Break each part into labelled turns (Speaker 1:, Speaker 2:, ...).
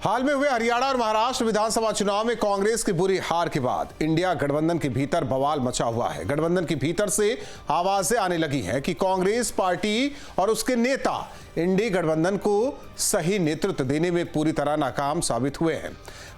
Speaker 1: हाल में हुए हरियाणा और महाराष्ट्र विधानसभा चुनाव में कांग्रेस की बुरी हार के बाद इंडिया गठबंधन के भीतर बवाल मचा हुआ है। गठबंधन के भीतर से आवाजें आने लगी हैं कि कांग्रेस पार्टी और उसके नेता इंडी गठबंधन को सही नेतृत्व देने में पूरी तरह नाकाम साबित हुए हैं।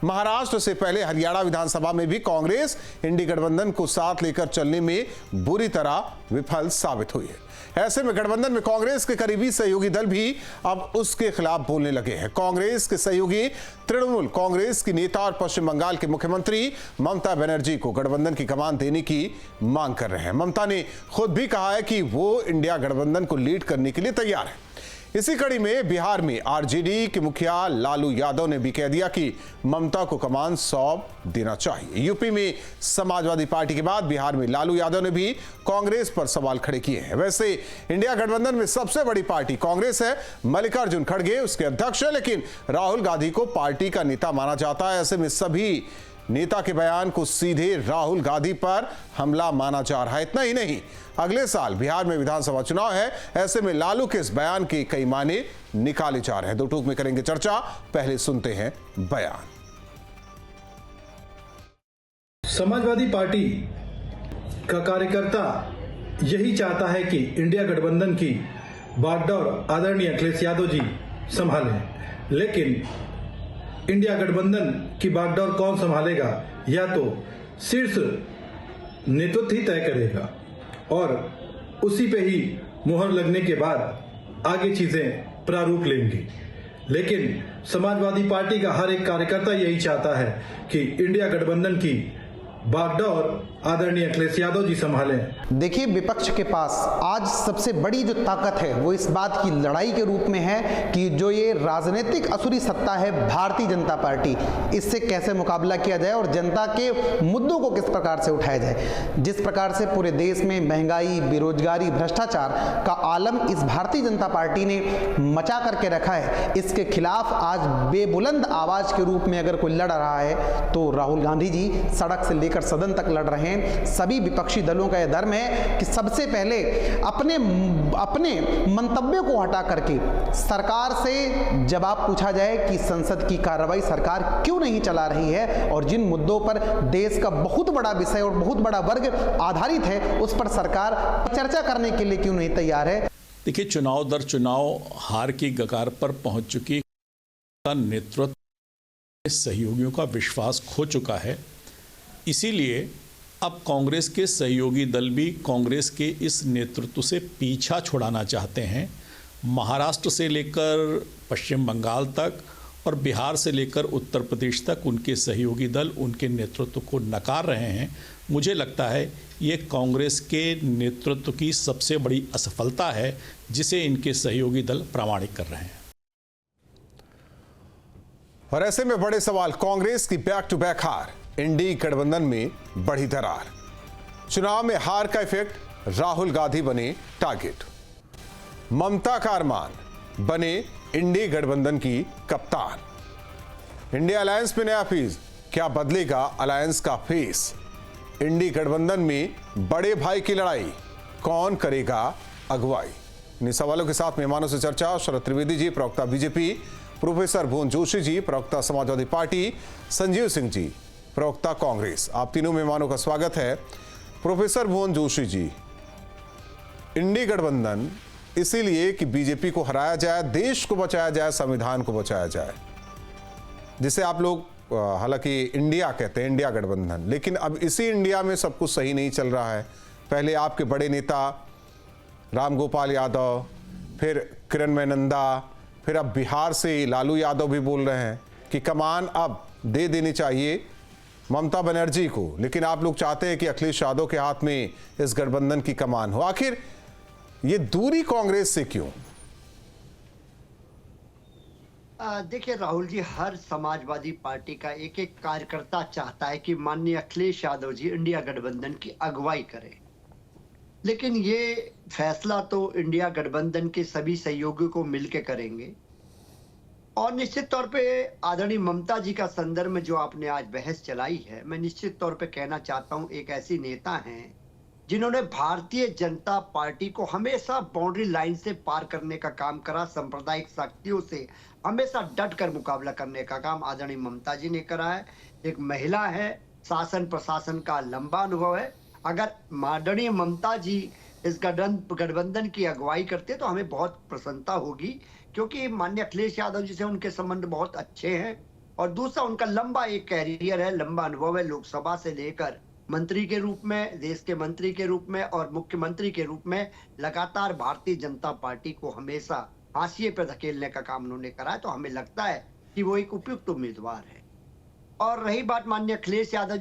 Speaker 1: महाराष्ट्र से पहले हरियाणा विधानसभा में भी कांग्रेस इंडी गठबंधन को साथ लेकर चलने में बुरी तरह विफल साबित हुई है। ऐसे में गठबंधन में कांग्रेस के करीबी सहयोगी दल भी अब उसके खिलाफ बोलने लगे हैं। कांग्रेस के सहयोगी तृणमूल कांग्रेस की नेता और पश्चिम बंगाल के मुख्यमंत्री ममता बनर्जी को गठबंधन की कमान देने की मांग कर रहे हैं। ममता ने खुद भी कहा है कि वो इंडिया गठबंधन को लीड करने के लिए तैयार है। इसी कड़ी में बिहार में आरजेडी के मुखिया लालू यादव ने भी कह दिया कि ममता को कमान सौंप देना चाहिए। यूपी में समाजवादी पार्टी के बाद बिहार में लालू यादव ने भी कांग्रेस पर सवाल खड़े किए हैं। वैसे इंडिया गठबंधन में सबसे बड़ी पार्टी कांग्रेस है। मल्लिकार्जुन खड़गे उसके अध्यक्ष है, लेकिन राहुल गांधी को पार्टी का नेता माना जाता है। ऐसे में सभी नेता के बयान को सीधे राहुल गांधी पर हमला माना जा रहा है। इतना ही नहीं, अगले साल बिहार में विधानसभा चुनाव है। ऐसे में लालू के इस बयान के कई माने निकाले जा रहे हैं। दो टूक में करेंगे चर्चा, पहले सुनते हैं बयान।
Speaker 2: समाजवादी पार्टी का कार्यकर्ता यही चाहता है कि इंडिया गठबंधन की बागडोर आदरणीय अखिलेश यादव जी संभालें, लेकिन इंडिया गठबंधन की बागडोर कौन संभालेगा, या तो शीर्ष नेतृत्व ही तय करेगा और उसी पे ही मुहर लगने के बाद आगे चीजें प्रारूप लेंगी। लेकिन समाजवादी पार्टी का हर एक कार्यकर्ता यही चाहता है कि इंडिया गठबंधन की बागडोर आदरणीय अखिलेश यादव जी संभालें।
Speaker 3: देखिए, विपक्ष के पास आज सबसे बड़ी जो ताकत है वो इस बात की लड़ाई के रूप में है कि जो ये राजनीतिक असुरी सत्ता है भारतीय जनता पार्टी, इससे कैसे मुकाबला किया जाए और जनता के मुद्दों को किस प्रकार से उठाया जाए। जिस प्रकार से पूरे देश में महंगाई, बेरोजगारी, भ्रष्टाचार का आलम इस भारतीय जनता पार्टी ने मचा करके रखा है, इसके खिलाफ आज बेबुलंद आवाज के रूप में अगर कोई लड़ रहा है तो राहुल गांधी जी सड़क से लेकर सदन तक लड़ रहे हैं। सभी विपक्षी दलों का यह धर्म है कि सबसे पहले अपने मंतव्यों को हटा करके सरकार से जवाब पूछा जाए कि संसद की कार्रवाई सरकार क्यों नहीं चला रही है और जिन मुद्दों पर देश का बहुत बड़ा विषय और बहुत बड़ा वर्ग आधारित है उस पर सरकार चर्चा करने के लिए क्यों नहीं तैयार है।
Speaker 4: देखिए, चुनाव दर चुनाव हार की कगार पर पहुंच चुकी नेतृत्व सहयोगियों का विश्वास खो चुका है। इसीलिए अब कांग्रेस के सहयोगी दल भी कांग्रेस के इस नेतृत्व से पीछा छुड़ाना चाहते हैं। महाराष्ट्र से लेकर पश्चिम बंगाल तक और बिहार से लेकर उत्तर प्रदेश तक उनके सहयोगी दल उनके नेतृत्व को नकार रहे हैं। मुझे लगता है ये कांग्रेस के नेतृत्व की सबसे बड़ी असफलता है, जिसे इनके सहयोगी दल प्रामाणिक कर रहे हैं।
Speaker 1: और ऐसे में बड़े सवाल, कांग्रेस की बैक टू बैक हार, इंडी गठबंधन में बढ़ी दरार, चुनाव में हार का इफेक्ट, राहुल गांधी बने टारगेट, ममता का अरमान बने इंडी गठबंधन की कप्तान। इंडिया अलायंस में नया फेज, क्या बदलेगा अलायंस का फेस? इंडी गठबंधन में बड़े भाई की लड़ाई, कौन करेगा अगुवाई? इन सवालों के साथ मेहमानों से चर्चा। शरद त्रिवेदी जी, प्रवक्ता बीजेपी, प्रोफेसर भुवन जोशी जी, प्रवक्ता समाजवादी पार्टी, संजीव सिंह जी, प्रवक्ता कांग्रेस। आप तीनों मेहमानों का स्वागत है। प्रोफेसर भुवन जोशी जी, इंडी गठबंधन इसीलिए कि बीजेपी को हराया जाए, देश को बचाया जाए, संविधान को बचाया जाए, जिसे आप लोग हालांकि इंडिया कहते हैं, इंडिया गठबंधन, लेकिन अब इसी इंडिया में सब कुछ सही नहीं चल रहा है। पहले आपके बड़े नेता रामगोपाल यादव, फिर किरण नंदा, फिर अब बिहार से लालू यादव भी बोल रहे हैं कि कमान अब दे देनी चाहिए ममता बनर्जी को, लेकिन आप लोग चाहते हैं कि अखिलेश यादव के हाथ में इस गठबंधन की कमान हो। आखिर ये दूरी कांग्रेस से क्यों?
Speaker 5: देखिए राहुल जी, हर समाजवादी पार्टी का एक एक कार्यकर्ता चाहता है कि माननीय अखिलेश यादव जी इंडिया गठबंधन की अगुवाई करें, लेकिन ये फैसला तो इंडिया गठबंधन के सभी सहयोगियों को मिलकर करेंगे। और निश्चित तौर पे आदरणीय ममता जी का संदर्भ में जो आपने आज बहस चलाई है, मैं निश्चित तौर पे कहना चाहता हूं, एक ऐसी नेता हैं जिन्होंने भारतीय जनता पार्टी को हमेशा बाउंड्री लाइन से पार करने का काम करा, सांप्रदायिक शक्तियों से हमेशा डट कर मुकाबला करने का काम आदरणीय ममता जी ने करा है। एक महिला है, शासन प्रशासन का लंबा अनुभव है। अगर आदरणीय ममता जी इस गठबंधन की अगुवाई करते तो हमें बहुत प्रसन्नता होगी, क्योंकि माननीय अखिलेश यादव जी से उनके संबंध बहुत अच्छे हैं और दूसरा उनका लंबा एक कैरियर है, लंबा अनुभव है लोकसभा से लेकर मंत्री के रूप में, देश के मंत्री के रूप में और मुख्यमंत्री के रूप में लगातार भारतीय जनता पार्टी को हमेशा हाशिए पर धकेलने का काम उन्होंने करा है। तो हमें लगता है कि वो एक उपयुक्त उम्मीदवार है। और रही बात माननीय अखिलेश यादव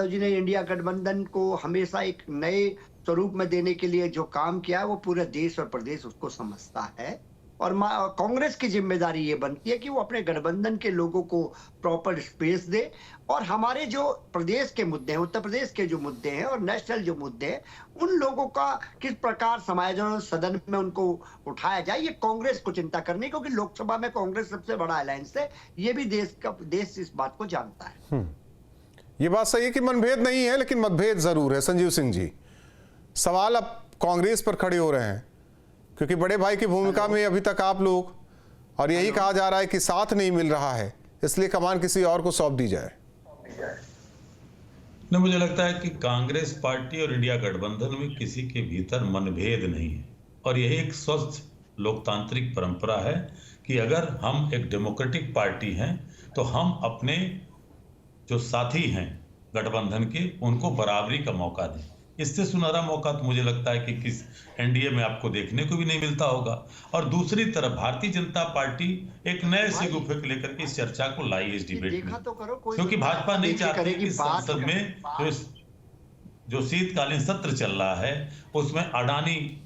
Speaker 5: जी ने इंडिया गठबंधन को हमेशा एक नए स्वरूप में देने के लिए जो काम किया है वो पूरे देश और प्रदेश उसको समझता है। और कांग्रेस की जिम्मेदारी ये बनती है कि वो अपने गठबंधन के लोगों को प्रॉपर स्पेस दे और हमारे जो प्रदेश के मुद्दे हैं, उत्तर प्रदेश के जो मुद्दे हैं और नेशनल जो मुद्दे हैं, उन लोगों का किस प्रकार समायोजन सदन में उनको उठाया जाए, ये कांग्रेस को चिंता करनी, क्योंकि लोकसभा में कांग्रेस सबसे बड़ा अलायंस है। ये भी देश इस बात को जानता है।
Speaker 1: ये बात सही है कि मनभेद नहीं है, लेकिन मतभेद जरूर है। संजीव सिंह जी, सवाल अब कांग्रेस पर खड़े हो रहे हैं, क्योंकि बड़े भाई की भूमिका में अभी तक आप लोग, और यही कहा जा रहा है कि साथ नहीं मिल रहा है, इसलिए कमान किसी और को सौंप दी जाए।
Speaker 6: नहीं, मुझे लगता है कि कांग्रेस पार्टी और इंडिया गठबंधन में किसी के भीतर मनभेद नहीं है और यही एक स्वस्थ लोकतांत्रिक परंपरा है कि अगर हम एक डेमोक्रेटिक पार्टी हैं तो हम अपने जो साथी हैं गठबंधन के उनको बराबरी का मौका दें। इससे सुनहरा मौका तो मुझे लगता है कि किस एनडीए में आपको देखने को भी नहीं मिलता होगा। और दूसरी तरफ भारतीय जनता पार्टी एक नए सिगुफे को लेकर के इस चर्चा को लाई इस डिबेट में, क्योंकि भाजपा नहीं चाहती कि संसद में जो शीतकालीन सत्र चल रहा है उसमें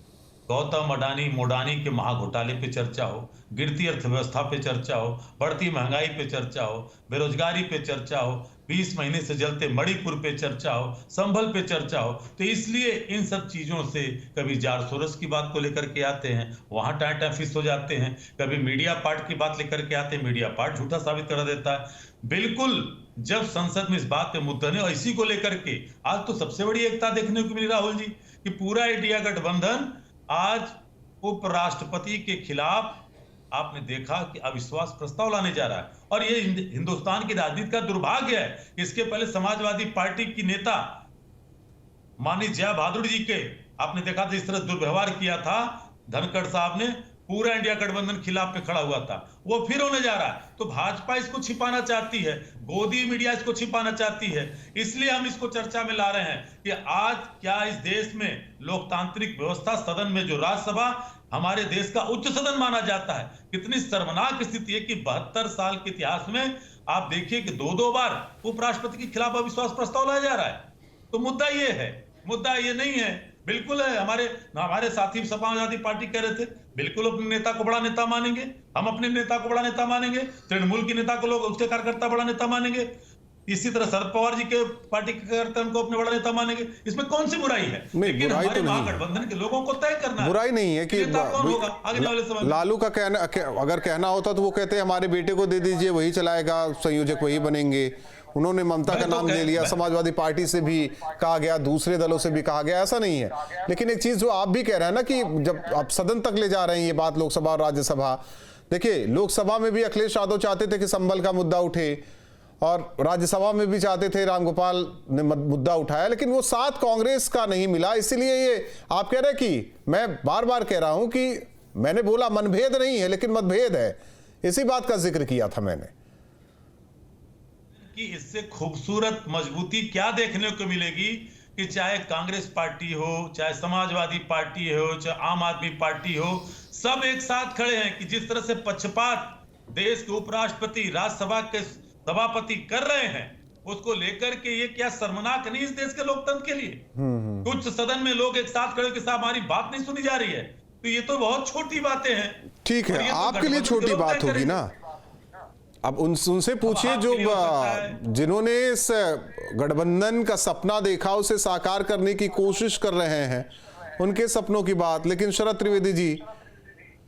Speaker 6: गौतम अडानी मोडानी के महाघोटाले पे चर्चा हो, गिरती अर्थव्यवस्था पे चर्चा हो, बढ़ती महंगाई पे चर्चा हो, बेरोजगारी पे चर्चा हो, 20 महीने से जलते मणिपुर पे चर्चा हो, संभल पे चर्चा हो। तो इसलिए इन सब चीजों से कभी जारसोरस की बात को लेकर के आते हैं, वहां टाटा फिस हो जाते हैं, कभी मीडिया पार्ट की बात लेकर के आते हैं, मीडिया पार्ट झूठा साबित कर देता है। बिल्कुल जब संसद में इस बात पे मुद्दा नहीं, और इसी को लेकर के आज तो सबसे बड़ी एकता देखने को मिली राहुल जी कि पूरा इंडिया गठबंधन आज उपराष्ट्रपति के खिलाफ आपने देखा कि अविश्वास प्रस्ताव लाने जा रहा है। और ये हिंदुस्तान की राजनीति का दुर्भाग्य है। इसके पहले समाजवादी पार्टी की नेता माननीय जया बहादुर जी के आपने देखा था इस तरह दुर्व्यवहार किया था, धनखड़ साहब ने पूरा इंडिया गठबंधन खिलाफ पे खड़ा हुआ था, वो फिर होने जा रहा है। तो भाजपा इसको छिपाना चाहती है, गोदी मीडिया इसको छिपाना चाहती है। इसलिए हम इसको चर्चा में ला रहे हैं कि आज क्या इस देश में लोकतांत्रिक व्यवस्था, सदन में जो राज्यसभा हमारे देश का उच्च सदन माना जाता है, कितनी शर्मनाक स्थिति है कि 72 साल के इतिहास में आप देखिए कि 2 बार उपराष्ट्रपति के खिलाफ अविश्वास प्रस्ताव लाया जा रहा है। तो मुद्दा ये है, मुद्दा ये नहीं है। बिल्कुल है, हमारे साथी समाजवादी पार्टी कह रहे थे बिल्कुल अपने नेता को बड़ा नेता मानेंगे, हम अपने नेता को बड़ा नेता मानेंगे, तृणमूल के नेता को लोग उसके कार्यकर्ता बड़ा नेता मानेंगे, इसी तरह शरद पवार जी के पार्टी के कार्यकर्ता उनको अपने बड़ा नेता मानेंगे। इसमें कौन सी बुराई है? लेकिन हमारे महागठबंधन के लोगों को तय करना है,
Speaker 1: बुराई नहीं है कि लालू का कहना, अगर कहना होता तो वो कहते हैं हमारे बेटे को दे दीजिए, वही चलाएगा, संयोजक वही बनेंगे। उन्होंने ममता का नाम ले लिया, समाजवादी पार्टी से भी कहा गया, दूसरे दलों से भी कहा गया, ऐसा नहीं है। लेकिन एक चीज जो आप भी कह रहे हैं ना कि जब आप सदन तक ले जा रहे हैं ये बात, लोकसभा और राज्यसभा, देखिए लोकसभा में भी अखिलेश यादव चाहते थे कि संभल का मुद्दा उठे और राज्यसभा में भी चाहते थे, रामगोपाल ने मुद्दा उठाया, लेकिन वो साथ कांग्रेस का नहीं मिला। इसीलिए ये आप कह रहे हैं कि मैं बार बार कह रहा हूं कि मैंने बोला मनभेद नहीं है लेकिन मतभेद है, इसी बात का जिक्र किया था मैंने
Speaker 6: कि इससे खूबसूरत मजबूती क्या देखने को मिलेगी कि चाहे कांग्रेस पार्टी हो, चाहे समाजवादी पार्टी हो, चाहे आम आदमी पार्टी हो, सब एक साथ खड़े हैं कि जिस तरह से पक्षपात देश के उपराष्ट्रपति, राज्यसभा के सभापति कर रहे हैं, उसको लेकर के ये क्या शर्मनाक नहीं इस देश के लोकतंत्र के लिए? कुछ सदन में लोग एक साथ खड़े कि साहब हमारी बात नहीं सुनी जा रही है, तो ये तो बहुत छोटी बातें हैं।
Speaker 1: ठीक है, आपके लिए छोटी बात होगी ना। अब उनसे पूछिए जो जिन्होंने इस गठबंधन का सपना देखा, उसे साकार करने की कोशिश कर रहे हैं, उनके सपनों की बात। लेकिन शरद त्रिवेदी जी,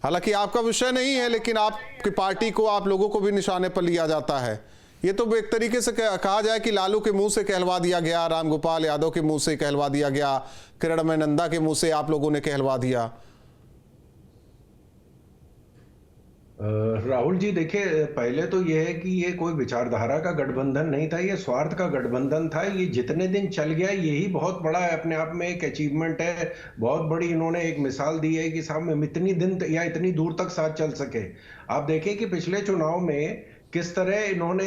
Speaker 1: हालांकि आपका विषय नहीं है, लेकिन आपकी पार्टी को, आप लोगों को भी निशाने पर लिया जाता है। ये तो एक तरीके से कहा जाए कि लालू के मुंह से कहलवा दिया गया, रामगोपाल यादव के मुंह से कहलवा दिया गया, किरण नंदा के मुंह से आप लोगों ने कहलवा दिया।
Speaker 7: राहुल जी देखिए, पहले तो यह है कि ये कोई विचारधारा का गठबंधन नहीं था, ये स्वार्थ का गठबंधन था। ये जितने दिन चल गया यही बहुत बड़ा है, अपने आप में एक अचीवमेंट है। बहुत बड़ी इन्होंने एक मिसाल दी है कि साहब हम इतनी दिन या इतनी दूर तक साथ चल सके। आप देखें कि पिछले चुनाव में किस तरह इन्होंने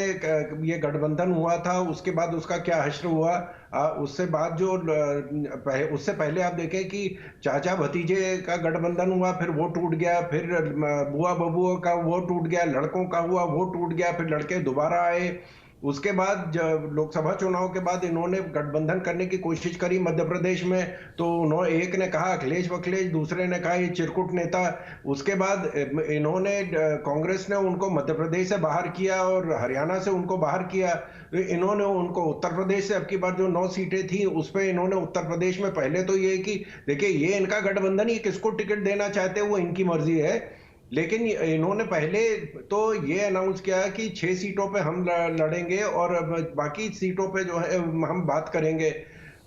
Speaker 7: ये गठबंधन हुआ था, उसके बाद उसका क्या हश्र हुआ। उससे बाद जो उससे पहले आप देखें कि चाचा भतीजे का गठबंधन हुआ, फिर वो टूट गया, फिर बुआ बबुआ का वो टूट गया, लड़कों का हुआ वो टूट गया, फिर लड़के दोबारा आए। उसके बाद लोकसभा चुनाव के बाद इन्होंने गठबंधन करने की कोशिश करी मध्य प्रदेश में, तो उन्होंने एक ने कहा अखिलेश वखिलेश, दूसरे ने कहा ये चिरकुट नेता। उसके बाद इन्होंने कांग्रेस ने उनको मध्य प्रदेश से बाहर किया और हरियाणा से उनको बाहर किया। इन्होंने उनको उत्तर प्रदेश से अब की बार जो 9 सीटें थी उस पर इन्होंने उत्तर प्रदेश में पहले तो ये कि देखिए ये इनका गठबंधन, ये किसको टिकट देना चाहते हैं वो इनकी मर्जी है, लेकिन इन्होंने पहले तो ये अनाउंस किया कि 6 सीटों पे हम लड़ेंगे और बाकी सीटों पे जो है हम बात करेंगे।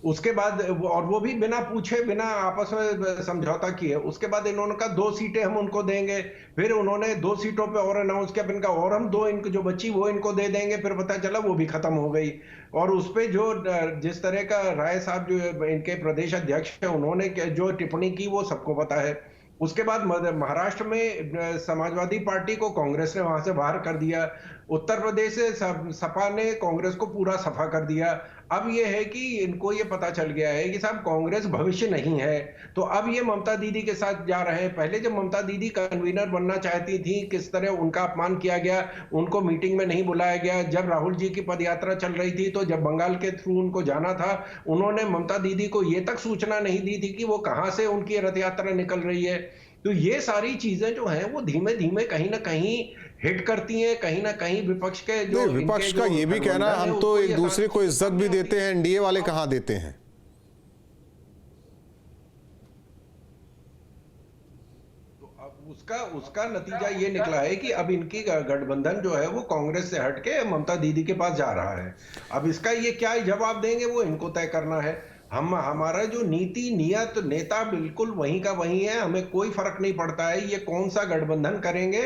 Speaker 7: उसके बाद और वो भी बिना पूछे बिना आपस में समझौता किए। उसके बाद इन्होंने कहा 2 सीटें हम उनको देंगे, फिर उन्होंने 2 सीटों पे और अनाउंस किया, इनका और हम 2 इनको जो बची वो इनको दे देंगे, फिर पता चला वो भी खत्म हो गई। और उस पे जो जिस तरह का राय साहब जो इनके प्रदेश अध्यक्ष है उन्होंने जो टिप्पणी की वो सबको पता है। उसके बाद महाराष्ट्र में समाजवादी पार्टी को कांग्रेस ने वहां से बाहर कर दिया। उत्तर प्रदेश से सपा ने कांग्रेस को पूरा सफा कर दिया। अब ये है कि इनको ये पता चल गया है कि साहब कांग्रेस भविष्य नहीं है, तो अब ये ममता दीदी के साथ जा रहे हैं। पहले जब ममता दीदी कन्वीनर बनना चाहती थी, किस तरह उनका अपमान किया गया, उनको मीटिंग में नहीं बुलाया गया। जब राहुल जी की पदयात्रा चल रही थी तो जब बंगाल के थ्रू उनको जाना था, उन्होंने ममता दीदी को ये तक सूचना नहीं दी थी कि वो कहां से उनकी रथ यात्रा निकल रही है। तो ये सारी चीजें जो हैं वो धीमे धीमे कहीं ना कहीं हिट करती हैं, कहीं ना कहीं विपक्ष के जो
Speaker 1: विपक्ष का ये भी कहना है हम तो एक दूसरे को इज्जत भी देते हैं, एनडीए वाले कहां देते हैं।
Speaker 7: उसका नतीजा ये निकला है कि अब इनकी गठबंधन जो है वो कांग्रेस से हटके ममता दीदी के पास जा रहा है। अब इसका ये क्या जवाब देंगे वो इनको तय करना है। हमारा जो नीति नियत नेता बिल्कुल वहीं का वहीं है, हमें कोई फर्क नहीं पड़ता है ये कौन सा गठबंधन करेंगे।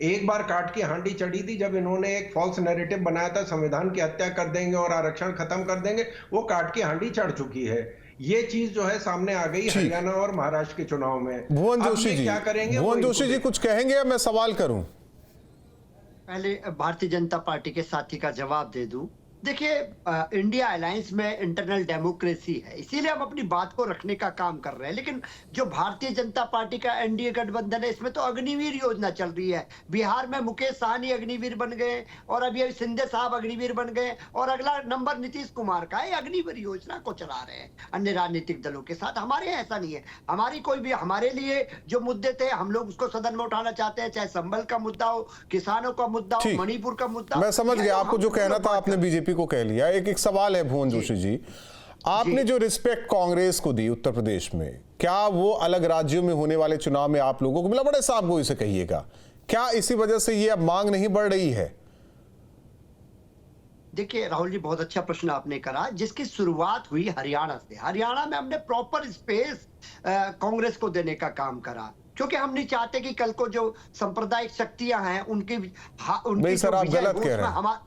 Speaker 7: एक बार काट की हांडी चढ़ी थी जब इन्होंने एक फॉल्स नैरेटिव बनाया था संविधान की हत्या कर देंगे और आरक्षण खत्म कर देंगे, वो काट की हांडी चढ़ चुकी है। ये चीज जो है सामने आ गई हरियाणा और महाराष्ट्र के चुनाव में।
Speaker 1: भुवन जोशी जी,
Speaker 7: क्या करेंगे?
Speaker 1: भुवन जोशी जी कुछ कहेंगे या मैं सवाल करूं?
Speaker 5: पहले भारतीय जनता पार्टी के साथी का जवाब दे दूं। देखिए, इंडिया अलायंस में इंटरनल डेमोक्रेसी है, इसीलिए हम अपनी बात को रखने का काम कर रहे हैं। लेकिन जो भारतीय जनता पार्टी का एनडीए गठबंधन है, इसमें तो अग्निवीर योजना चल रही है। बिहार में मुकेश सहनी अग्निवीर बन गए और अभी सिंधे साहब अग्निवीर बन गए और अगला नंबर नीतीश कुमार का है। अग्निवीर योजना को चला रहे हैं अन्य राजनीतिक दलों के साथ। हमारे यहाँ ऐसा नहीं है। हमारी कोई भी हमारे लिए जो मुद्दे थे हम लोग उसको सदन में उठाना चाहते हैं, चाहे संबल का मुद्दा हो, किसानों का मुद्दा हो, मणिपुर का मुद्दा।
Speaker 1: मैं समझ गया आपको जो कहना था, आपने बीजेपी को कह लिया। एक सवाल है भुवन जोशी जी, आपने जो रिस्पेक्ट कांग्रेस को दी उत्तर प्रदेश में, क्या वो अलग राज्यों में होने वाले चुनाव में आप लोगों को मिला? बड़े साफ गोई से कहिएगा, क्या इसी वजह से ये अब मांग नहीं बढ़ रही है?
Speaker 5: देखिए राहुल जी, बहुत अच्छा प्रश्न आपने करा। जिसकी शुरुआत हुई हरियाणा से, हरियाणा में हमने प्रॉपर स्पेस कांग्रेस को देने का काम करा, क्योंकि हम नहीं चाहते कि कल को जो सांप्रदायिक शक्तियां हैं उनकी
Speaker 1: नहीं सर, आप गलत कह रहे हैं।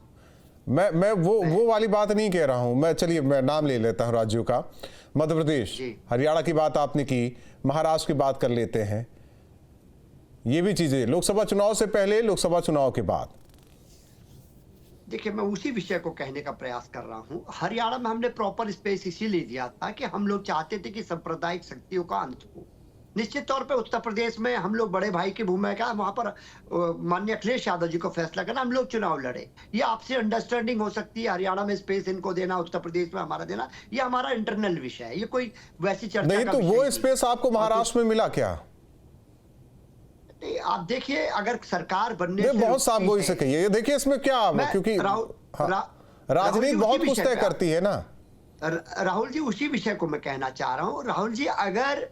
Speaker 1: मैं वो वाली बात नहीं कह रहा हूं। मैं चलिए मैं नाम ले लेता हूं राज्यों का। मध्य प्रदेश, हरियाणा की बात आपने की, महाराष्ट्र की बात कर लेते हैं। ये भी चीजें लोकसभा चुनाव से पहले, लोकसभा चुनाव के बाद।
Speaker 5: देखिए, मैं उसी विषय को कहने का प्रयास कर रहा हूं। हरियाणा में हमने प्रॉपर स्पेस इसीलिए दिया था कि हम लोग चाहते थे कि सांप्रदायिक शक्तियों का अंत हो। निश्चित तौर पे उत्तर प्रदेश में हम लोग बड़े भाई की भूमिका, वहां पर माननीय अखिलेश यादव जी को फैसला करना, हम लोग चुनाव लड़े। ये आपसी अंडरस्टैंडिंग हो सकती है, हरियाणा में स्पेस इनको देना, उत्तर प्रदेश में हमारा देना, ये हमारा इंटरनल विषय है, ये कोई वैसी चर्चा
Speaker 1: नहीं। तो वो स्पेस आपको महाराष्ट्र में मिला क्या?
Speaker 5: आप देखिए, अगर सरकार बनने से
Speaker 1: बहुत साफ गोई से कहिए। देखिए इसमें क्या, क्योंकि राजनीति बहुत कुछ तय करती है ना।
Speaker 5: राहुल जी, उसी विषय को मैं कहना चाह रहा हूं। राहुल जी, अगर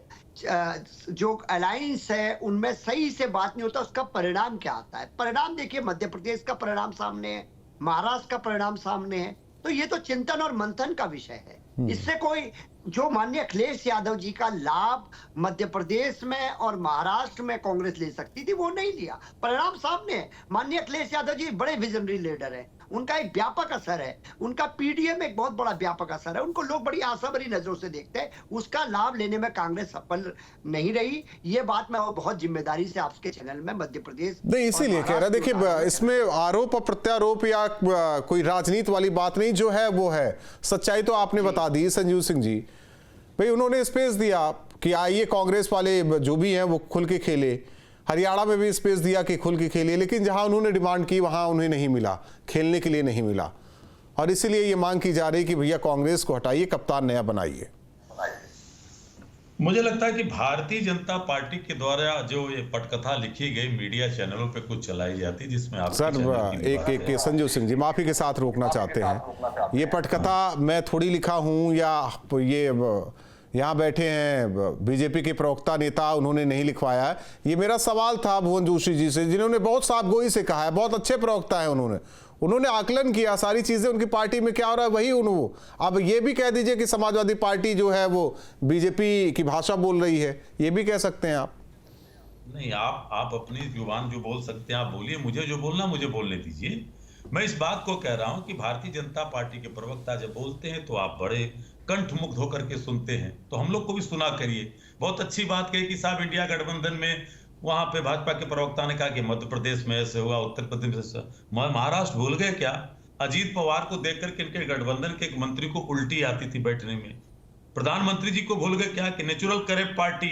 Speaker 5: जो अलायंस है उनमें सही से बात नहीं होता, उसका परिणाम क्या आता है? परिणाम देखिए, मध्य प्रदेश का परिणाम सामने है, महाराष्ट्र का परिणाम सामने है। तो ये तो चिंतन और मंथन का विषय है। इससे कोई जो माननीय अखिलेश यादव जी का लाभ मध्य प्रदेश में और महाराष्ट्र में कांग्रेस ले सकती थी, वो नहीं लिया। परिणाम सामने है। माननीय अखिलेश यादव जी बड़े विजनरी लीडर हैं, उनका एक व्यापक असर है, उनका पीडीए में एक बहुत बड़ा व्यापक असर है, उनको लोग बड़ी आशा भरी नजरों से देखते हैं। उसका लाभ लेने में कांग्रेस सफल नहीं रही। ये बात मैं बहुत जिम्मेदारी से आपके चैनल में मध्य प्रदेश
Speaker 1: नहीं, इसीलिए कह रहा, देखिए इसमें आरोप और प्रत्यारोप या कोई राजनीति वाली बात नहीं, जो है वो है। सच्चाई तो आपने बता दी संजीव सिंह जी। भाई उन्होंने स्पेस दिया कि आइए कांग्रेस वाले जो भी हैं वो खुल के खेले। हरियाणा में भी स्पेस दिया कि खुल के खेलिए, लेकिन जहां उन्होंने डिमांड की वहां उन्हें नहीं मिला, खेलने के लिए नहीं मिला। और इसीलिए ये मांग की जा रही कि भैया कांग्रेस को हटाइए, कप्तान नया बनाइए।
Speaker 6: मुझे लगता है कि भारतीय जनता पार्टी के द्वारा जो ये पटकथा लिखी गई मीडिया चैनलों पे कुछ चलाई जाती, जिसमें आप
Speaker 1: सर एक संजीव सिंह जी माफी के साथ रोकना चाहते हैं। ये पटकथा मैं थोड़ी लिखा हूं या ये यहाँ बैठे हैं बीजेपी के प्रवक्ता नेता, उन्होंने नहीं लिखवाया है। ये मेरा सवाल था भुवन जोशी जी से, जिन्होंने बहुत साफगोई से कहा है, बहुत अच्छे प्रवक्ता है, उन्होंने आकलन किया सारी चीजें, उनकी पार्टी में क्या हो रहा है वही उन्होंने। अब ये भी कह दीजिए कि समाजवादी पार्टी जो है वो बीजेपी की भाषा बोल रही है, ये भी कह सकते हैं आप।
Speaker 6: नहीं, आप अपनी जुबान जो बोल सकते हैं आप बोलिए, मुझे जो बोलना मुझे बोलने दीजिए। मैं इस बात को कह रहा हूं कि भारतीय जनता पार्टी के प्रवक्ता जब बोलते हैं तो आप बड़े कंठमुग्ध होकर के सुनते हैं, तो हम लोग को भी सुना करिए। बहुत अच्छी बात कही कि साहब इंडिया गठबंधन में वहां पे भाजपा के प्रवक्ता ने कहा कि मध्य प्रदेश में ऐसे हुआ, उत्तर प्रदेश में ऐसा। महाराष्ट्र भूल गए क्या? अजीत पवार को देखकर के इनके गठबंधन के एक मंत्री को उल्टी आती थी बैठने में। प्रधानमंत्री जी को भूल गए क्या कि natural correct party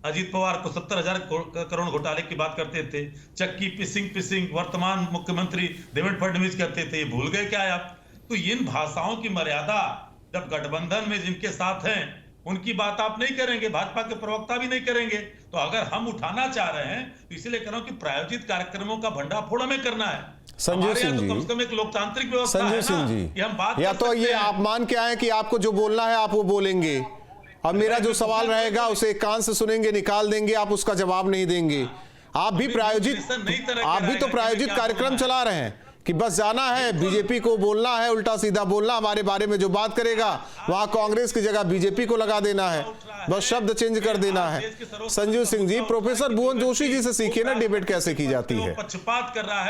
Speaker 6: Ajit Pawar को 70,000 करोड़ घोटाले की बात करते थे, चक्की पिसिंग वर्तमान मुख्यमंत्री देवेंद्र फडणवीस कहते थे, ये भूल गए क्या आप? तो इन भाषाओं की मर्यादा जब गठबंधन में जिनके साथ हैं उनकी बात आप नहीं करेंगे, भाजपा के प्रवक्ता भी नहीं करेंगे, तो अगर हम उठाना चाह रहे हैं तो इसलिए कह रहा हूं कि प्रायोजित कार्यक्रमों का भंडाफोड़ हमें करना है।
Speaker 1: संजीव सिंह जी,
Speaker 6: कम से कम एक लोकतांत्रिक व्यवस्था है
Speaker 1: संजीव
Speaker 6: ना,
Speaker 1: सिंह जी,
Speaker 6: कि हम बात
Speaker 1: या तो ये आप मान के आए कि आपको जो बोलना है आप वो बोलेंगे, और मेरा जो सवाल रहेगा उसे एक कान से सुनेंगे, निकाल देंगे, आप उसका जवाब नहीं देंगे। आप भी तो प्रायोजित कार्यक्रम चला रहे हैं कि बस जाना है, बीजेपी को बोलना है, उल्टा सीधा बोलना, हमारे बारे में जो बात करेगा वहां कांग्रेस की जगह बीजेपी को लगा देना है, बस शब्द चेंज कर देना है। संजीव सिंह जी, प्रोफेसर भुवन जोशी जी से सीखिए ना डिबेट कैसे की जाती है।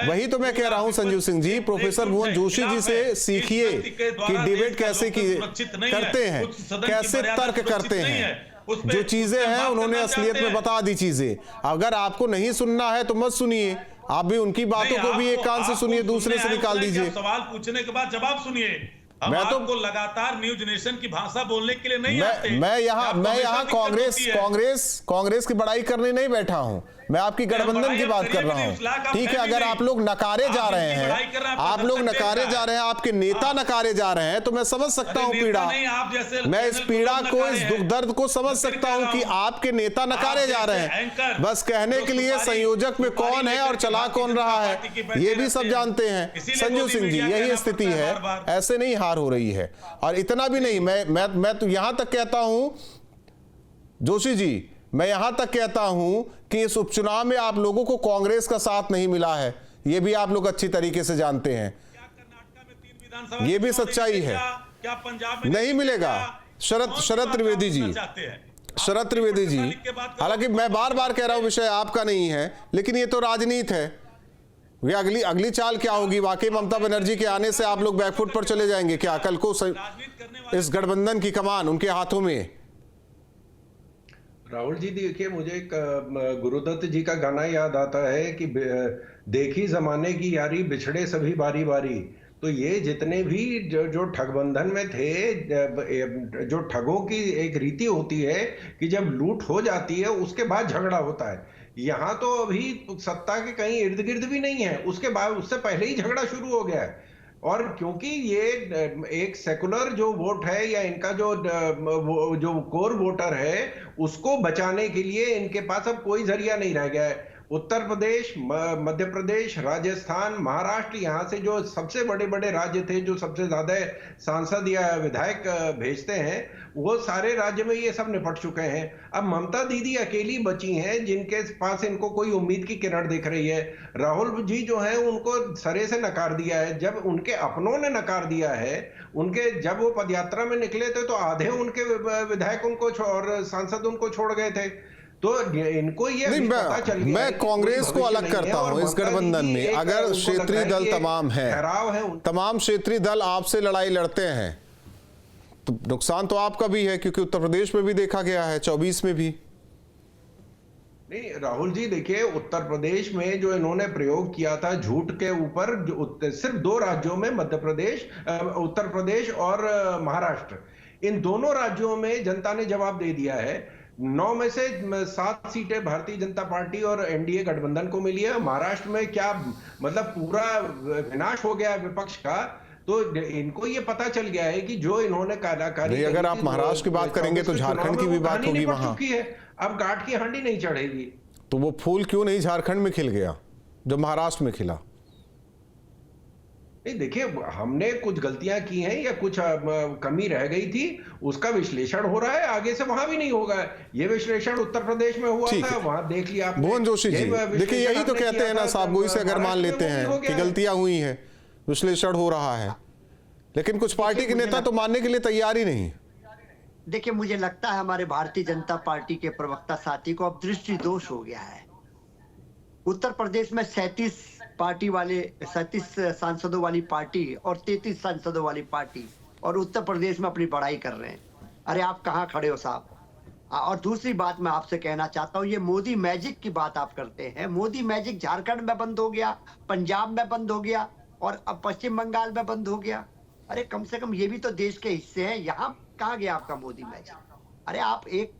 Speaker 1: वही तो मैं कह रहा हूं संजीव सिंह जी, प्रोफेसर भुवन जोशी जी से सीखिए कि डिबेट कैसे करते हैं, कैसे तर्क करते हैं। जो चीजें हैं उन्होंने असलियत में बता दी चीजें। अगर आपको नहीं सुनना है तो मत सुनिए, आप भी उनकी बातों को भी एक कान से सुनिए, दूसरे से निकाल दीजिए।
Speaker 6: सवाल पूछने के बाद जवाब सुनिए। मैं तो लगातार न्यूज नेशन की भाषा बोलने के लिए नहीं आते।
Speaker 1: मैं यहाँ कांग्रेस की बड़ाई करने नहीं बैठा हूं, मैं आपकी गठबंधन की बात कर रहा हूं। ठीक है, अगर आप लोग नकारे जा रहे हैं, आपके नेता नकारे जा रहे हैं, तो मैं समझ सकता हूं पीड़ा, मैं इस पीड़ा को, इस दुख दर्द को समझ सकता हूं कि आपके नेता नकारे जा रहे हैं। बस कहने के लिए संयोजक में कौन है और चला कौन रहा है ये भी सब जानते हैं। संजीव सिंह जी, यही स्थिति है, ऐसे नहीं हार हो रही है। और इतना भी नहीं, मैं तो यहां तक कहता हूं जोशी जी, मैं यहां तक कहता हूं कि इस उपचुनाव में आप लोगों को कांग्रेस का साथ नहीं मिला है, यह भी आप लोग अच्छी तरीके से जानते हैं, यह भी सच्चाई है। नहीं मिलेगा। शरद त्रिवेदी जी, हालांकि मैं बार बार कह रहा हूं विषय आपका नहीं है, लेकिन ये तो राजनीति है। ये अगली चाल क्या होगी? वाकई ममता बनर्जी के आने से आप लोग बैकफुट पर चले जाएंगे क्या? कल को इस गठबंधन की कमान उनके हाथों में।
Speaker 7: राहुल जी, देखिए, मुझे एक गुरुदत्त जी का गाना याद आता है कि देखी जमाने की यारी, बिछड़े सभी बारी बारी। तो ये जितने भी जो ठगबंधन में थे, जो ठगों की एक रीति होती है कि जब लूट हो जाती है उसके बाद झगड़ा होता है। यहाँ तो अभी सत्ता के कहीं इर्द गिर्द भी नहीं है, उसके बाद उससे पहले ही झगड़ा शुरू हो गया है। और क्योंकि ये एक सेकुलर जो वोट है या इनका जो कोर वोटर है, उसको बचाने के लिए इनके पास अब कोई जरिया नहीं रह गया है। उत्तर प्रदेश, मध्य प्रदेश, राजस्थान, महाराष्ट्र, यहाँ से जो सबसे बड़े बड़े राज्य थे, जो सबसे ज्यादा सांसद या विधायक भेजते हैं, वो सारे राज्य में ये सब निपट चुके हैं। अब ममता दीदी अकेली बची हैं जिनके पास इनको कोई उम्मीद की किरण दिख रही है। राहुल जी जो है उनको सरे से नकार दिया है। जब उनके अपनों ने नकार दिया है, जब वो पदयात्रा में निकले थे तो आधे उनके विधायक उनको और सांसद उनको छोड़ गए थे। तो इनको ये
Speaker 1: नहीं,
Speaker 7: पता चल गया
Speaker 1: मैं कांग्रेस को अलग करता हूं इस गठबंधन में। अगर क्षेत्रीय दल तमाम क्षेत्रीय दल आपसे लड़ाई लड़ते हैं तो नुकसान तो आपका भी है, क्योंकि उत्तर प्रदेश में भी देखा गया है, 24 में भी।
Speaker 7: नहीं राहुल जी, देखिए उत्तर प्रदेश में जो इन्होंने प्रयोग किया था झूठ के ऊपर, सिर्फ 2 राज्यों में, मध्य प्रदेश, उत्तर प्रदेश और महाराष्ट्र, इन दोनों राज्यों में जनता ने जवाब दे दिया है। 9 में से 7 सीटें भारतीय जनता पार्टी और एनडीए गठबंधन को मिली है। महाराष्ट्र में क्या मतलब पूरा विनाश हो गया विपक्ष का। तो इनको ये पता चल गया है कि जो इन्होंने कालाकारी,
Speaker 1: अगर आप महाराष्ट्र की बात करेंगे तो झारखंड की भी बात होगी वहां।
Speaker 7: अब गांठ की हांडी नहीं चढ़ेगी।
Speaker 1: तो वो फूल क्यों नहीं झारखंड में खिल गया जो महाराष्ट्र में खिला?
Speaker 7: नहीं देखिए, हमने कुछ गलतियां की हैं या कुछ कमी रह गई थी, उसका विश्लेषण हो रहा है। आगे से वहां भी नहीं होगा। ये विश्लेषण उत्तर प्रदेश में हुआ था, वहां देख लिया आपने।
Speaker 1: भुवन जोशी जी, देखिए यही तो कहते हैं ना साहब, गोई से अगर मान लेते हैं कि गलतियां हुई हैं, विश्लेषण हो रहा है, लेकिन कुछ पार्टी के नेता तो मानने के लिए तैयार ही नहीं।
Speaker 5: देखिए मुझे लगता है हमारे भारतीय जनता पार्टी के प्रवक्ता साथी को अब दृष्टि दोष हो गया है। उत्तर प्रदेश में 37 सांसदों वाली पार्टी और 33 सांसदों वाली पार्टी, और उत्तर प्रदेश में अपनी बड़ाई कर रहे हैं। अरे आप कहाँ खड़े हो साहब? और दूसरी बात मैं आपसे कहना चाहता हूँ, ये मोदी मैजिक की बात आप करते हैं। मोदी मैजिक झारखंड में बंद हो गया, पंजाब में बंद हो गया और अब पश्चिम बंगाल में बंद हो गया। अरे कम से कम ये भी तो देश के हिस्से हैं। यहाँ कहाँ गया आपका मोदी मैजिक? अरे आप एक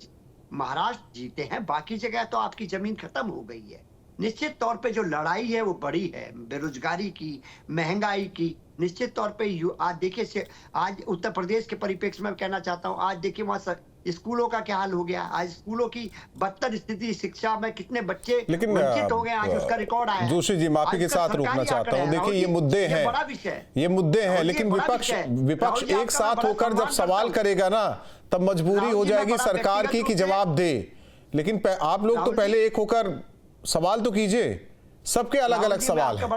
Speaker 5: महाराष्ट्र जीते हैं, बाकी जगह तो आपकी जमीन खत्म हो गई है। निश्चित तौर पे जो लड़ाई है वो बड़ी है, बेरोजगारी की, महंगाई की। निश्चित तौर पे आज देखिए, आज उत्तर प्रदेश के परिप्रेक्ष्य में कहना चाहता हूँ, आज देखिए वहाँ स्कूलों का क्या हाल हो गया। आज स्कूलों की बदतर स्थिति, शिक्षा में कितने बच्चे वंचित हो गए, आज उसका रिकॉर्ड आया।
Speaker 1: जोशी जी माफी के साथ रोकना चाहता हूँ। देखिए ये मुद्दे हैं,
Speaker 5: बड़ा विषय,
Speaker 1: ये मुद्दे हैं, लेकिन विपक्ष एक साथ होकर जब सवाल करेगा ना, तब मजबूरी हो जाएगी सरकार की कि जवाब दे। लेकिन आप लोग तो पहले एक होकर सवाल तो कीजिए, सबके अलग अलग सवाल हैं।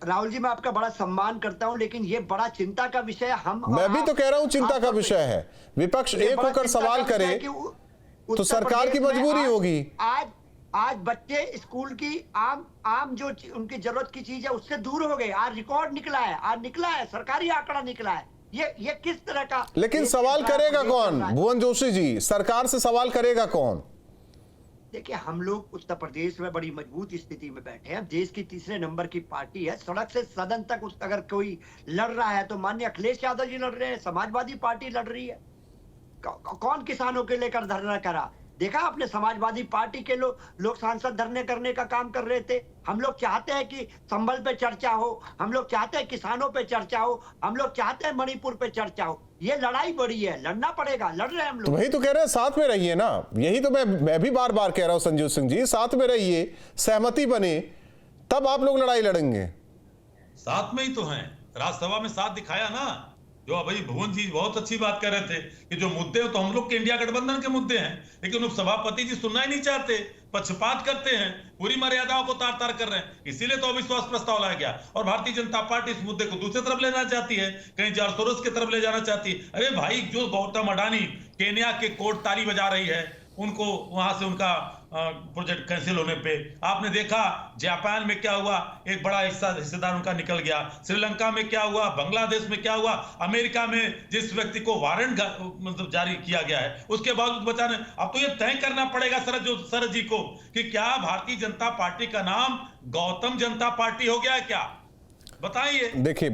Speaker 5: राहुल जी मैं आपका बड़ा सम्मान करता हूं, लेकिन ये बड़ा चिंता का विषय है।
Speaker 1: मैं भी तो कह रहा हूं चिंता का विषय है। विपक्ष एक होकर सवाल करे तो सरकार की मजबूरी होगी।
Speaker 5: आज बच्चे स्कूल की आम जो उनकी जरूरत की चीज है उससे दूर हो गए। आज रिकॉर्ड निकला है, सरकारी आंकड़ा निकला है। ये किस तरह का?
Speaker 1: लेकिन सवाल करेगा कौन भुवन जोशी जी? सरकार से सवाल करेगा कौन?
Speaker 5: देखिए हम लोग उत्तर प्रदेश में बड़ी मजबूत स्थिति में बैठे हैं। देश की 3रे नंबर की पार्टी है। सड़क से सदन तक अगर कोई लड़ रहा है तो माननीय अखिलेश यादव जी लड़ रहे हैं, समाजवादी पार्टी लड़ रही है। कौन किसानों के लेकर धरना करा? देखा आपने, समाजवादी पार्टी के लोग सांसद धरने करने का काम कर रहे थे। हम लोग चाहते हैं कि संभल पे चर्चा हो, हम लोग चाहते हैं किसानों पे चर्चा हो, हम लोग चाहते हैं मणिपुर पे चर्चा हो। ये लड़ाई बड़ी है, लड़ना पड़ेगा, लड़ रहे हैं हम लोग।
Speaker 1: तो वही तो कह रहे हैं, साथ में रहिए ना। यही तो मैं भी बार बार कह रहा हूं संजीव सिंह जी, साथ में रहिए, सहमति बने, तब आप लोग लड़ाई लड़ेंगे।
Speaker 6: साथ में ही तो हैं, राज्यसभा में साथ दिखाया ना। जो अभी भुवन जी बहुत अच्छी बात कर रहे थे कि जो मुद्दे तो हम लोग के इंडिया गठबंधन के मुद्दे हैं, लेकिन उपसभापति जी सुनना ही नहीं चाहते, पक्षपात करते हैं, पूरी मर्यादाओं को तार तार कर रहे हैं। इसीलिए तो अविश्वास प्रस्ताव लाया गया। और भारतीय जनता पार्टी इस मुद्दे को दूसरी तरफ ले जाना चाहती है, कहीं जारसोरस की तरफ ले जाना चाहती है। अरे भाई, जो गौतम अडानी केन्या के कोर्ट ताली बजा रही है, उनको वहां से उनका प्रोजेक्ट कैंसिल होने पे आपने देखा जापान में क्या हुआ, एक बड़ा हिस्सेदार उनका निकल गया। श्रीलंका में क्या हुआ, बांग्लादेश में क्या हुआ, अमेरिका में जिस व्यक्ति को वारंट मतलब जारी किया गया है उसके बावजूद बचाने। अब तो ये तय करना पड़ेगा शरद जी को कि क्या भारतीय जनता पार्टी का नाम गौतम जनता पार्टी हो गया है क्या? बताइए।
Speaker 1: देखिए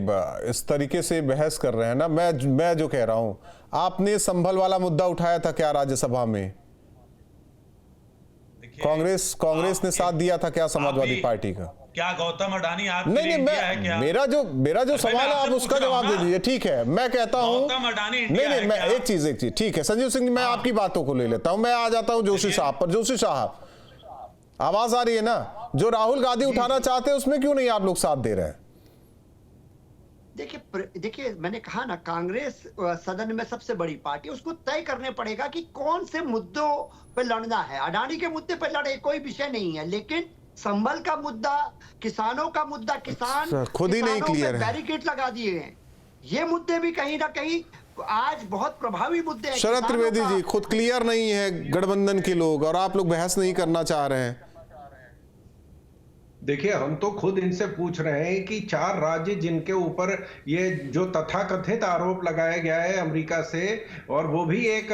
Speaker 1: इस तरीके से बहस कर रहे हैं ना, मैं जो कह रहा हूं, आपने संभल वाला मुद्दा उठाया था क्या राज्यसभा में? कांग्रेस ने साथ दिया था क्या समाजवादी पार्टी का?
Speaker 6: क्या गौतम अडानी आपके
Speaker 1: नहीं,
Speaker 6: है क्या?
Speaker 1: मेरा जो सवाल है आप उसका जवाब दे दीजिए। ठीक है, मैं कहता हूं
Speaker 6: गौतम अडानी
Speaker 1: नहीं, मैं एक चीज ठीक है संजीव सिंह, मैं आपकी बातों को ले लेता हूं। मैं आ जाता हूं जोशी साहब पर। जोशी साहब आवाज आ रही है ना? जो राहुल गांधी उठाना चाहते हैं उसमें क्यों नहीं आप लोग साथ दे रहे हैं?
Speaker 5: देखिए मैंने कहा ना, कांग्रेस सदन में सबसे बड़ी पार्टी, उसको तय करने पड़ेगा कि कौन से मुद्दों पे लड़ना है। अडानी के मुद्दे पे लड़े, कोई विषय नहीं है, लेकिन संभल का मुद्दा, किसानों का मुद्दा, किसान
Speaker 1: खुद ही नहीं क्लियर है,
Speaker 5: बैरिकेड लगा दिए हैं। ये मुद्दे भी कहीं ना कहीं आज बहुत प्रभावी मुद्दे हैं।
Speaker 1: शरद त्रिवेदी जी, खुद क्लियर नहीं है गठबंधन के लोग और आप लोग बहस नहीं करना चाह रहे हैं।
Speaker 7: देखिए, हम तो खुद इनसे पूछ रहे हैं कि 4 राज्य जिनके ऊपर ये जो तथाकथित आरोप लगाया गया है अमेरिका से, और वो भी एक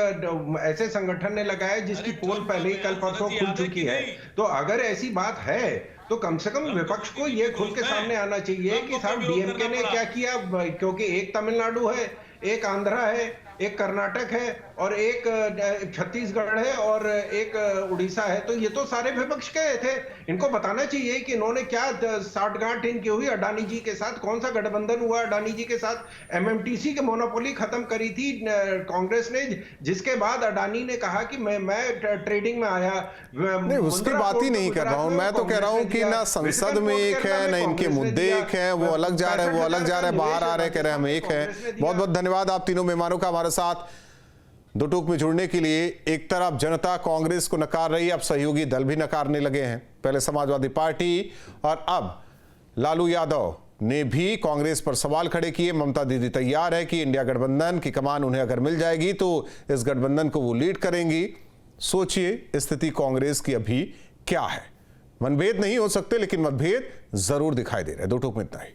Speaker 7: ऐसे संगठन ने लगाया जिसकी पोल पहले ही कल परसों खुल चुकी है, तो अगर ऐसी बात है तो कम से कम विपक्ष को ये खुल के सामने आना चाहिए कि साहब डीएमके ने क्या किया, क्योंकि एक तमिलनाडु है, एक आंध्रा है, एक कर्नाटक है और एक छत्तीसगढ़ है और एक उड़ीसा है, तो ये तो सारे विपक्ष के थे। इनको बताना चाहिए कि इन्होंने क्या साठगांठ इनकी हुई अडानी जी के साथ, कौन सा गठबंधन हुआ अडानी जी के साथ। एमएमटीसी की मोनोपोली खत्म करी थी कांग्रेस ने, जिसके बाद अडानी ने कहा कि मैं ट्रेडिंग में आया।
Speaker 1: नहीं, उसकी बात ही नहीं कर रहा हूं, मैं तो कह रहा हूं कि ना संसद में एक है ना इनके मुद्दे एक है, वो अलग जा रहे हैं, वो अलग जा रहे हैं, बाहर आ रहे हैं, कह रहे हैं हम एक है। बहुत बहुत धन्यवाद आप तीनों मेहमानों का हमारे साथ दो टूक में जुड़ने के लिए। एक तरफ जनता कांग्रेस को नकार रही है, अब सहयोगी दल भी नकारने लगे हैं। पहले समाजवादी पार्टी और अब लालू यादव ने भी कांग्रेस पर सवाल खड़े किए। ममता दीदी तैयार है कि इंडिया गठबंधन की कमान उन्हें अगर मिल जाएगी तो इस गठबंधन को वो लीड करेंगी। सोचिए स्थिति कांग्रेस की अभी क्या है। मनभेद नहीं हो सकते लेकिन मतभेद जरूर दिखाई दे रहे हैं। दो टूक में इतना ही।